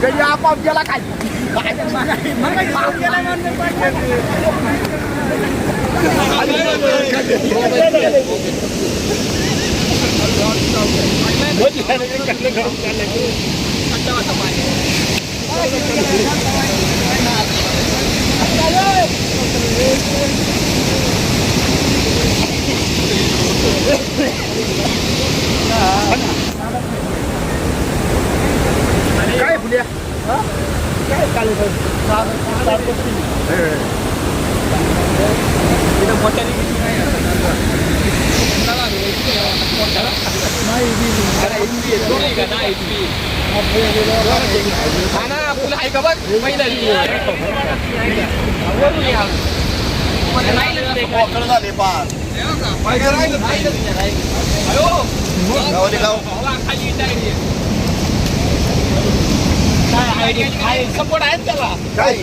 गडी आपाप गेला काय काय फुल्या काय चालू आहे का बघ पहिला झाले सपोर्ट आहेत त्याला काय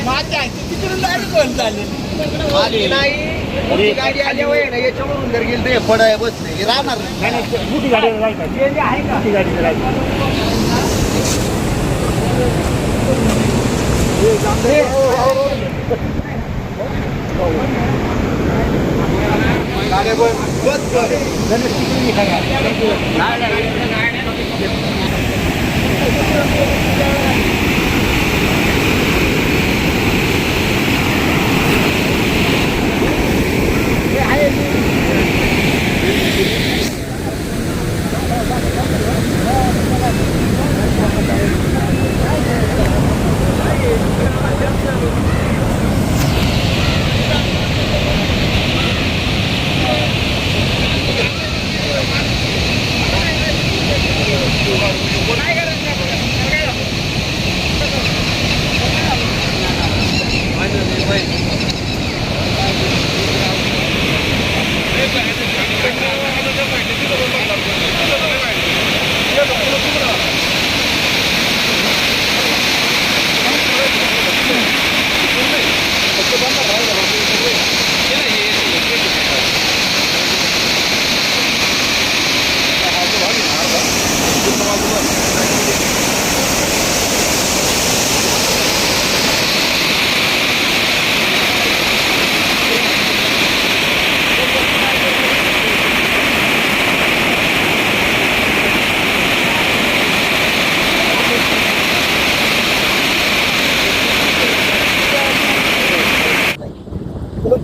माझ्या तिकडून झाली नाही गाडी आल्यावर याच्यावरून जर गेली तर फड आहे बस नाही राहणार मोठी गाडी आहे का गाडी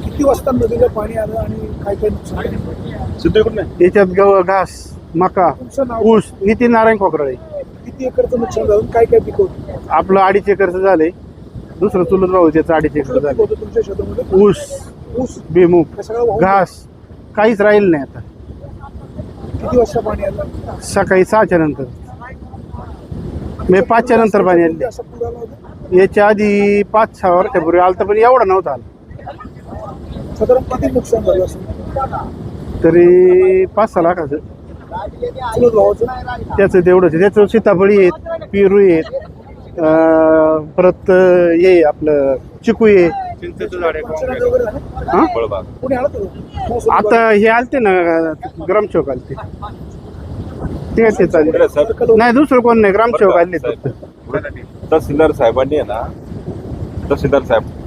किती वाजता नदीला पाणी आलं आणि काय काय नुकसान याच्यात घास मका ऊस नितीन नारायण खोकराळे. किती एकरचं नुकसान झालं काय काय पिकवतं आपलं 2.5 एकरचं झालंय. दुसरं चुलत भाऊ त्याचं 2.5 एकर झालं. तुमच्या शेतामध्ये ऊस बेमूग घास काहीच राहील नाही आता. किती वाजता पाणी आलं सकाळी 6च्या नंतर म्हणजे 5च्या नंतर पाणी आलं. असं पूर आला होता याच्या आधी 5-6 वर्षापूर्वी आलं तर पण एवढा नव्हता आला. साधारण किती नुकसान झालं असेल तरी 5-6 लाखाचं चुलत भावाचं त्याचं तेवढंच. त्याचं सीताफळी आहेत पेरू आहेत परत ये आपलं चिकू आहे. हा कोणी आलं होतं आता हे आलते ना ग्रामसेवक आलते ते चालले नाही दुसरं कोण नाही ग्रामसेवक आले फक्त. तहसीलदार साहेबांनी आहे ना तहसीलदार साहेब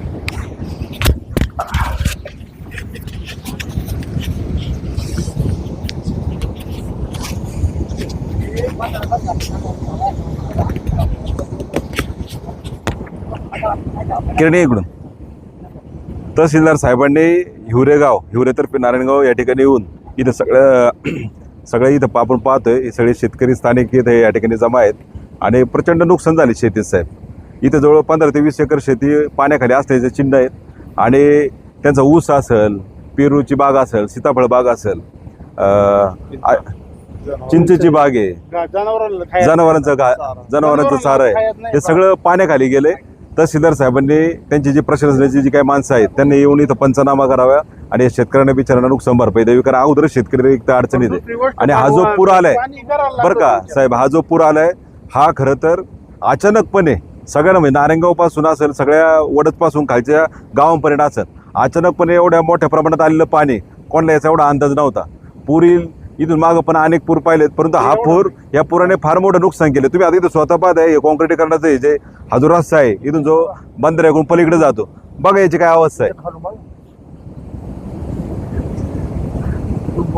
किरणे इकडून तहसीलदार साहेबांनी हिवरेतर्फे नारायणगाव या ठिकाणी येऊन इथं सगळं इथं आपण पाहतोय हे सगळे शेतकरी स्थानिक इथे या ठिकाणी जमा आहेत आणि प्रचंड नुकसान झाले शेतीत साहेब। इथं जवळ 15 ते 20 एकर शेती पाण्याखाली असल्याचे चिन्ह आहेत आणि त्यांचा ऊस असेल, पेरूची बाग असेल, सीताफळ बाग असेल, चिंचेची बाग आहे, जनावरांचं चारा आहे, हे सगळं पाण्याखाली गेले। तहसीलदार साहेबांनी त्यांची जी प्रशासनाची जी काही माणसं आहेत त्यांनी येऊन इथं पंचनामा करावा आणि शेतकऱ्यांना बिचारांना नुकसान भरपाई द्यावी, कारण अगोदर शेतकरी एक तर अडचणीत आहे। आणि हा जो पूर आलाय बरं का साहेब, हा जो पूर आलाय हा खरं तर अचानकपणे सगळ्यांना म्हणजे नारायणगाव पासून असेल, सगळ्या वडदपासून खालच्या गावांपर्यंत असेल, अचानकपणे एवढ्या मोठ्या प्रमाणात आलेलं पाणी कोणाला याचा एवढा अंदाज नव्हता। पूर येईल इथून मागं पण अनेक पूर पाहिलेत, परंतु हा पूर या पुराने फार मोठं नुकसान केलं। तुम्ही आता इथं स्वतः पाहताय हे कॉन्क्रिटीकरणाचं हे जे हा जो रस्ता आहे इथून जो बंदराकडून पलीकडे जातो, बघा याची काय अवस्था आहे।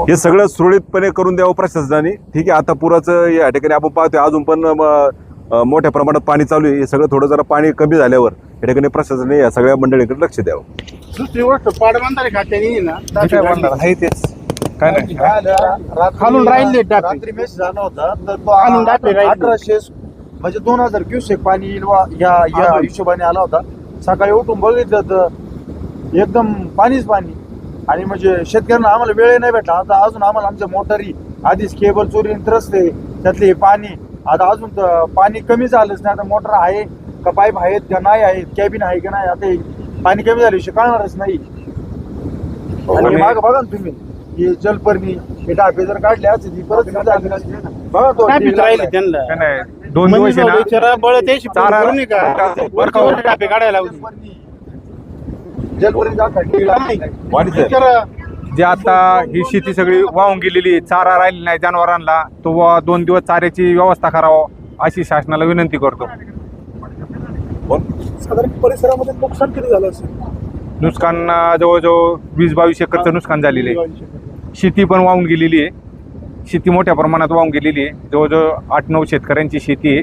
हे सगळं सुरळीतपणे करून द्यावं प्रशासनाने। ठीक आहे, आता पुराचं या ठिकाणी आपण पाहतोय अजून पण मोठ्या प्रमाणात पाणी चालू आहे। हे सगळं थोडं जरा पाणी कमी झाल्यावर या ठिकाणी प्रशासनाने या सगळ्या मंडळीकडे लक्ष द्यावं। दुसरी गोष्ट पाटबंधारे खात्याने ना आहे तेच काय नाही खालून राहिले रात्री मेसेज आला होता तर तो खालून टाकले राहिले. 1800 म्हणजे 2000 क्युसेक पाणी येईल या हिशोबाने आला होता। सकाळी उठून बघितलं तर एकदम पाणीच पाणी आणि म्हणजे शेतकऱ्यांना आम्हाला वेळ नाही भेटला। आता अजून आम्हाला आमच्या मोटारी आधीच केबल चोरीने त्रसते, त्यातले हे पाणी आता अजून पाणी कमी झालंच नाही। आता मोटर आहे का, पाईप आहेत का नाही आहेत, कॅबिन आहे का नाही, आता हे पाणी कमी झाल्याविषयी कळणारच नाही। आणि मागं बघा ना तुम्ही हे जलपर्णी हे डाबे जर काढले असते परत बघा तो राहिले त्यांना 2 दिवस टापे काढायला जे आता ही शेती सगळी वाहून गेलेली आहे, चारा राहिली नाही जनावरांना, तो 2 दिवस चाऱ्याची व्यवस्था करावं अशी शासनाला विनंती करतो। साधारण परिसरामध्ये नुकसान किती झालं असेल? नुकसान जवळजवळ 20-22 एकरचं नुकसान झालेलं आहे। शेती पण वाहून गेलेली आहे, शेती मोठ्या प्रमाणात वाहून गेलेली आहे। जवळजवळ 8-9 शेतकऱ्यांची शेती आहे।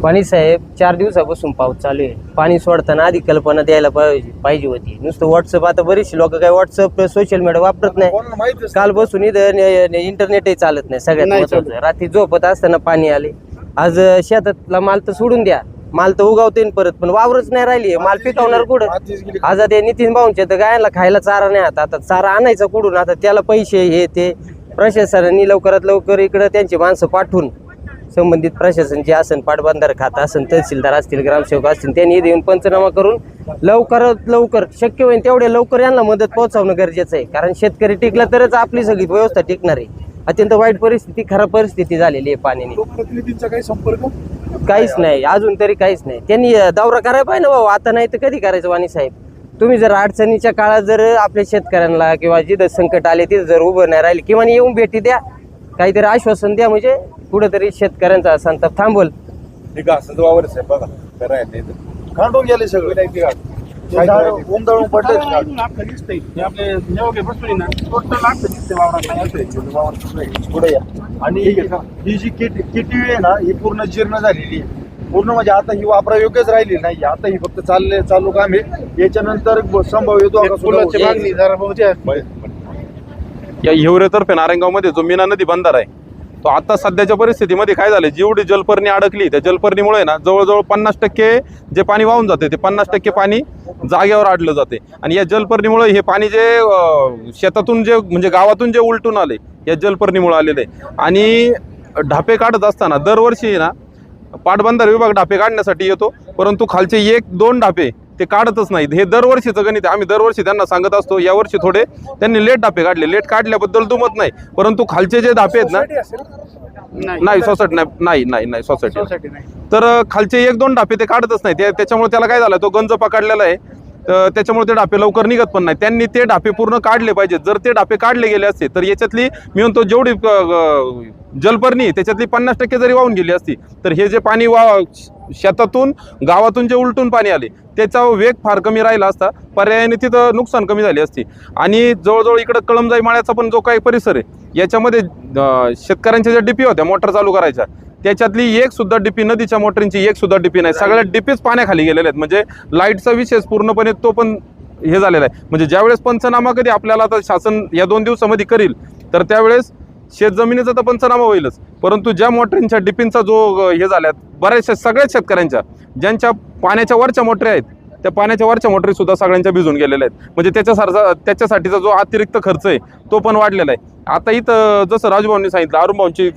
पाणी साहेब 4 दिवसापासून पाऊस चालू आहे। पाणी सोडताना आधी कल्पना द्यायला पाहिजे होती। नुसतं व्हॉट्सअप, आता बरीचशी लोक काय व्हॉट्सअप सोशल मीडिया वापरत नाही। काल बसून इथं इंटरनेटही चालत नाही। सगळ्यात महत्त्वाचं रात्री झोपत असताना पाणी आले। आज शेतातला माल तर सोडून द्या, माल तर उगावते परत, पण वावरच नाही राहिली, माल पिकवणार कुठं? आज ते नितीन भाऊंचे तर गायला खायला चारा नाही, आता चारा आणायचा कुठून? आता त्याला पैसे हे ते प्रशासनाने लवकरात लवकर इकडं त्यांची माणसं पाठवून संबंधित प्रशासन जे असेल, पाटबंधारे खातं असेल, तहसीलदार असतील, ग्रामसेवक असतील, त्यांनी देऊन पंचनामा करून लवकरात लवकर शक्य होईल तेवढे लवकर यांना मदत पोहोचवणं गरजेचं आहे। कारण शेतकरी टिकला तरच आपली सगळी व्यवस्था टिकणार आहे। अत्यंत वाईट परिस्थिती, खराब परिस्थिती झालेली आहे पाण्याने। लोकप्रतिनिधींचा काही संपर्क काहीच नाही, अजून तरी काहीच नाही। त्यांनी दौरा करायला पाहिजे ना भाऊ, आता नाही तर कधी करायचं? वाणी साहेब, तुम्ही जर अडचणीच्या काळात जर आपल्या शेतकऱ्यांना किंवा जिथं संकट आले तिथं जर उभं नाही राहिले, किंवा येऊन भेटी द्या, काहीतरी आश्वासन द्या, म्हणजे कुठेतरी शेतकऱ्यांचा संताप थांबल। ठीक आहे, असं वावर साहेब बघा करायला खांडून गेले सगळे उमदळून पडले। पुढे या आणि ही जी किटी आहे ना ही पूर्ण जीर्ण झालेली आहे, पूर्ण म्हणजे आता ही वापरायोग्यच राहिली नाही। आता ही फक्त चालू काम आहे, याच्यानंतर संभाव्य या हिवरेतर्फे नारायणगावमध्ये जो मीना नदी बंधारा आहे तो आता सध्याच्या परिस्थितीमध्ये काय झालं, जेवढी जलपर्णी अडकली त्या जलपर्णीमुळे ना जवळजवळ 50% जे पाणी वाहून जाते ते 50% पाणी जागेवर अडलं जाते। आणि या जलपर्णीमुळे हे पाणी जे शेतातून जे म्हणजे गावातून जे उलटून आले या जलपर्णीमुळे आलेले आहे। आणि ढापे काढत असताना दरवर्षी ना पाटबंधारे विभाग ढापे काढण्यासाठी येतो, परंतु खालचे 1-2 ढापे ते काढतच नाहीत। हे दरवर्षीचं गणित आहे, आम्ही दरवर्षी त्यांना सांगत असतो। यावर्षी थोडे त्यांनी लेट ढापे काढले, लेट काढल्याबद्दल दुमत नाही, परंतु खालचे जे ढापे आहेत ना, नाही सोसायटी नाही सोसायटी तर खालचे 1-2 ढापे ते काढतच नाही। त्याच्यामुळे त्याला काय झालं, तो गंज पकडलेला आहे, त्याच्यामुळे ते ढापे लवकर निघत पण नाही। त्यांनी ते ढापे पूर्ण काढले पाहिजेत। जर ते ढापे काढले गेले असते तर याच्यातली मी म्हणतो जेवढी जलपर्णी त्याच्यातली 50% जरी वाहून गेली असती तर हे जे पाणी शेतातून गावातून जे उलटून पाणी आले त्याचा वेग फार कमी राहिला असता, पर्यायाने तिथं नुकसान कमी झाली असती। आणि जवळजवळ इकडं कळमजाई माळ्याचा पण जो काही परिसर आहे याच्यामध्ये शेतकऱ्यांच्या ज्या डीपी होत्या मोटर चालू करायच्या त्याच्यातली एक सुद्धा डीपी, नदीच्या मोटरींची एक सुद्धा डीपी नाही, सगळ्या डीपीच पाण्याखाली गेलेल्या आहेत. म्हणजे लाईटचा विषय पूर्णपणे तो पण हे झालेला आहे. म्हणजे ज्यावेळेस पंचनामा कधी आपल्याला आता शासन या 2 दिवसामध्ये करील तर त्यावेळेस शेत जमिनीचा तर पंचनामा होईलच, परंतु ज्या मोटरींच्या डीपींचा जो हे झाल्यात बऱ्याचशा सगळ्याच शेतकऱ्यांच्या ज्यांच्या पाण्याच्या वरच्या मोटरी आहेत त्या पाण्याच्या वरच्या मोटरी सुद्धा सगळ्यांच्या भिजून गेलेल्या आहेत. म्हणजे त्याच्यासाठीचा जो अतिरिक्त खर्च आहे तो पण वाढलेला आहे. आता इथं जसं राजूभाऊंनी सांगितलं, अरुण भाऊंची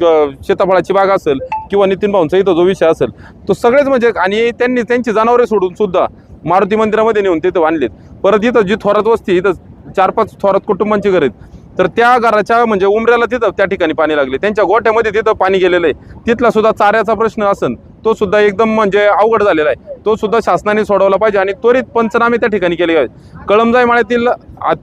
सीताफळाची बाग असेल किंवा नितीन भाऊंचा इथं जो विषय असेल तो सगळेच म्हणजे, आणि त्यांनी त्यांची जनावरे सोडून सुद्धा मारुती मंदिरामध्ये नेऊन तिथं बांधलेत. परत इथं जी थोरात वस्ती, इथं 4-5 थोरात कुटुंबांची घर आहेत, तर त्या घराच्या म्हणजे उमऱ्याला तिथं त्या ठिकाणी पाणी लागले, त्यांच्या गोठ्यामध्ये तिथं पाणी गेलेलं आहे. तिथला सुद्धा चाऱ्याचा प्रश्न असेल तो सुद्धा एकदम म्हणजे अवघड झालेला आहे, तो सुद्धा शासनाने सोडवला पाहिजे आणि त्वरित पंचनामे त्या ठिकाणी केले पाहिजे. कळमजाई माळ्यातील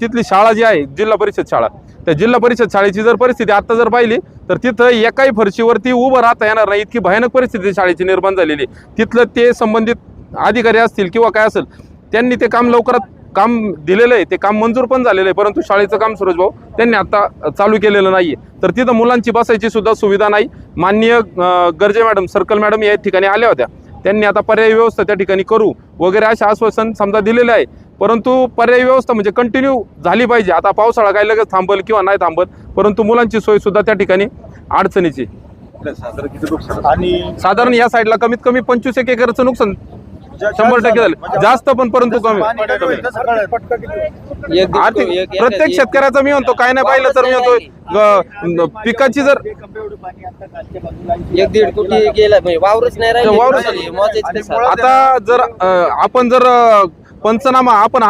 तिथली शाळा जी आहे जिल्हा परिषद शाळा, त्या जिल्हा परिषद शाळेची जर परिस्थिती आता जर पाहिली तर तिथं एकाही फरशीवरती उभं राहता येणार नाही, इतकी भयानक परिस्थिती शाळेची निर्माण झालेली. तिथलं ते संबंधित अधिकारी असतील किंवा काय असेल त्यांनी ते काम लवकरात काम दिलेलं आहे, ते काम मंजूर पण झालेलं आहे, परंतु शाळेचं काम सुरेश भाऊ त्यांनी आता चालू केलेलं नाहीये. तर तिथं मुलांची बसायची सुद्धा सुविधा नाही. माननीय गर्जे मॅडम, सर्कल मॅडम या ठिकाणी आल्या होत्या, त्यांनी आता पर्यायी व्यवस्था त्या ठिकाणी करू वगैरे असे आश्वासन समजा दिलेलं आहे, परंतु पर्यायी व्यवस्था म्हणजे कंटिन्यू झाली पाहिजे. आता पावसाळा काही लगेच थांबल किंवा नाही थांबल, परंतु मुलांची सोय सुद्धा त्या ठिकाणी अडचणीची. आणि साधारण या साईडला कमीत कमी 25 एकरचं नुकसान 100% झालं, जास्त पण परंतु कमी. प्रत्येक शेतकऱ्याचा मी म्हणतो काय नाही पाहिलं तर मी म्हणतो पिकाची जर 1-1.5 कोटी गेला म्हणजे वावरच नाही राहिले. आता जर आपण जर पंचनामा आपण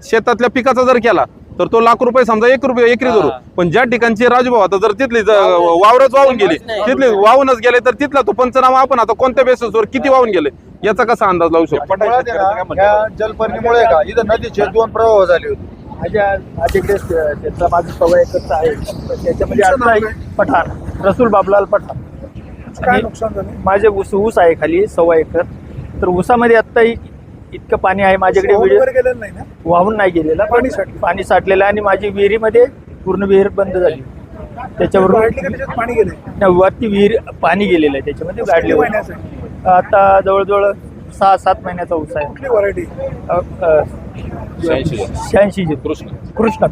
शेतातल्या पिकाचा जर केला तर तो ₹1,00,000 समजा एकरी धरू, पण ज्या ठिकाणची राजूभाऊ आता जर तिथली वावरच वाहून गेली, तिथली वाहूनच गेले तर तिथला तो पंचनामा आपण आता कोणत्या बेसिसवर किती वाहून गेले याचा कसा अंदाज लावू शकतो. जलपर्णीमुळे का इथं नदीचे 2 प्रवाह झाले होते. माझ्याकडे त्याचा माझं 1.25 एकरचा आहे, त्याच्यामध्ये आता आहे पठाण, रसूल बाबलाल पठाण. काय नुकसान झालं? माझे ऊस आहे खाली 1.25 एकर, तर ऊसामध्ये आत्ताही इतकं पाणी आहे. माझ्याकडे गेलेलं नाही ना, वाहून नाही गेलेला, पाणी साठलेलं आणि माझी विहिरीमध्ये पूर्ण विहीर बंद झाली. त्याच्यावर पाणी गेले. वरती विहीर पाणी गेलेलं आहे, त्याच्यामध्ये गाडले. आता जवळजवळ 6-7 महिन्याचा ऊस आहे. कुठली व्हरायटी? 86 कृष्णा.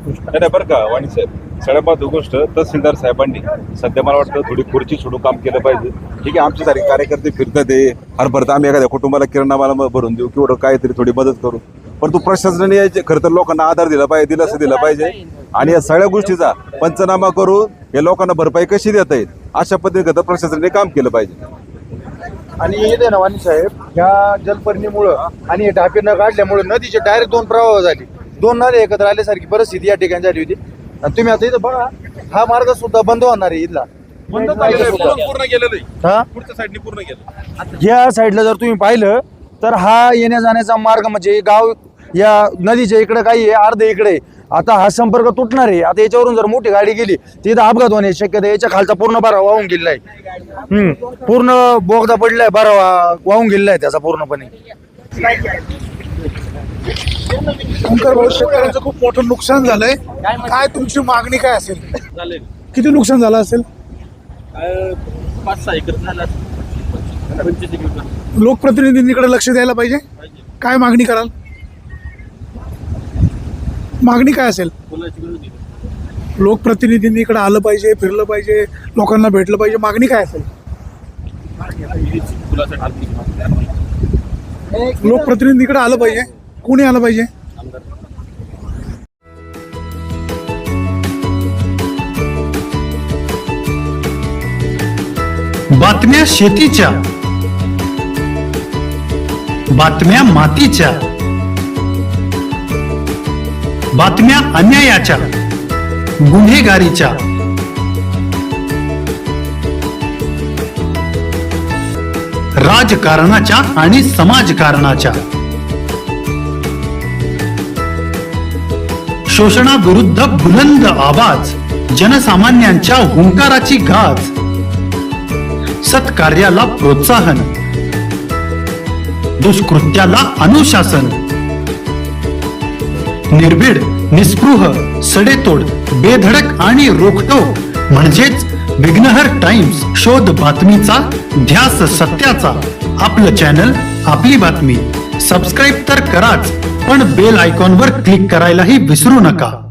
बरं का वाणी साहेब, सगळ्यात महत्त्वाची गोष्ट तहसीलदार साहेबांनी सध्या मला वाटतं थोडी खुर्ची सोडून काम केलं पाहिजे. ठीक आहे, आमचे सारे कार्यकर्ते फिरतात, हरभरत आम्ही एखाद्या कुटुंबाला किराणा भरून देऊ किंवा काहीतरी थोडी मदत करू, परंतु प्रशासनाने याचे खरं तर लोकांना आधार दिला पाहिजे, दिलासा दिला पाहिजे आणि या सगळ्या गोष्टीचा पंचनामा करून या लोकांना भरपाई कशी देता येईल अशा पद्धतीने प्रशासनाने काम केलं पाहिजे. आणि इथे ना वाणी साहेब, ह्या जलपर्णीमुळं आणि हे ढापे न काढल्यामुळे नदीचे डायरेक्ट 2 प्रवाह झाले, 2 नद्या एकत्र आल्यासारखी परिस्थिती या ठिकाणी झाली होती. आणि तुम्ही आता इथं बघा, हा मार्ग सुद्धा बंद होणार आहे इथला. पूर्ण गेलेलं हा, पुढच्या साईडने पूर्ण गेलं. या साईडला जर तुम्ही पाहिलं तर हा येण्या जाण्याचा मार्ग म्हणजे गाव या नदीच्या इकडे काही आहे, अर्ध इकडे. आता हा संपर्क तुटणार आहे. आता याच्यावरून जर मोठी गाडी गेली तर इथं अपघात होण्याची शक्यता. याच्या खालचा पूर्ण भरावा वाहून गेलेला आहे, पूर्ण बोगदा पडलाय, भरावा वाहून गेलेला आहे त्याचा पूर्णपणे. शंकर भाऊ, शेतकऱ्यांचं खूप मोठं नुकसान झालंय. काय तुमची मागणी काय असेल? किती नुकसान झालं असेल? 5-6 एकर झाला. लोकप्रतिनिधींकडे लक्ष द्यायला पाहिजे. काय मागणी कराल? मागणी काय असेल? लोकप्रतिनिधींकडे आलं पाहिजे, फिरलं पाहिजे, लोकांना भेटलं पाहिजे. मागणी काय असेल? लोकप्रतिनिधीकडे आलं पाहिजे. कोणी आलं पाहिजे? बातम्या शेतीच्या, बातम्या मातीच्या, बातम्या अन्यायाच्या, गुन्हेगारीच्या, राजकारणाच्या आणि समाजकारणाच्या, शोषणाविरुद्ध बुलंद आवाज, जनसामान्यांच्या हुंकाराची गाज, सत्कार्याला प्रोत्साहन, दुष्कृत्याला अनुशासन, निर्भीड, निस्पृह, सडेतोड, बेधडक आणि रोखठोक म्हणजेच विघ्नहर टाइम्स, शोध बातमीचा, ध्यास सत्याचा. आपलं चॅनल, आपली बातमी. सबस्क्राईब तर कराच, पण बेल आयकॉनवर क्लिक करायलाही विसरू नका.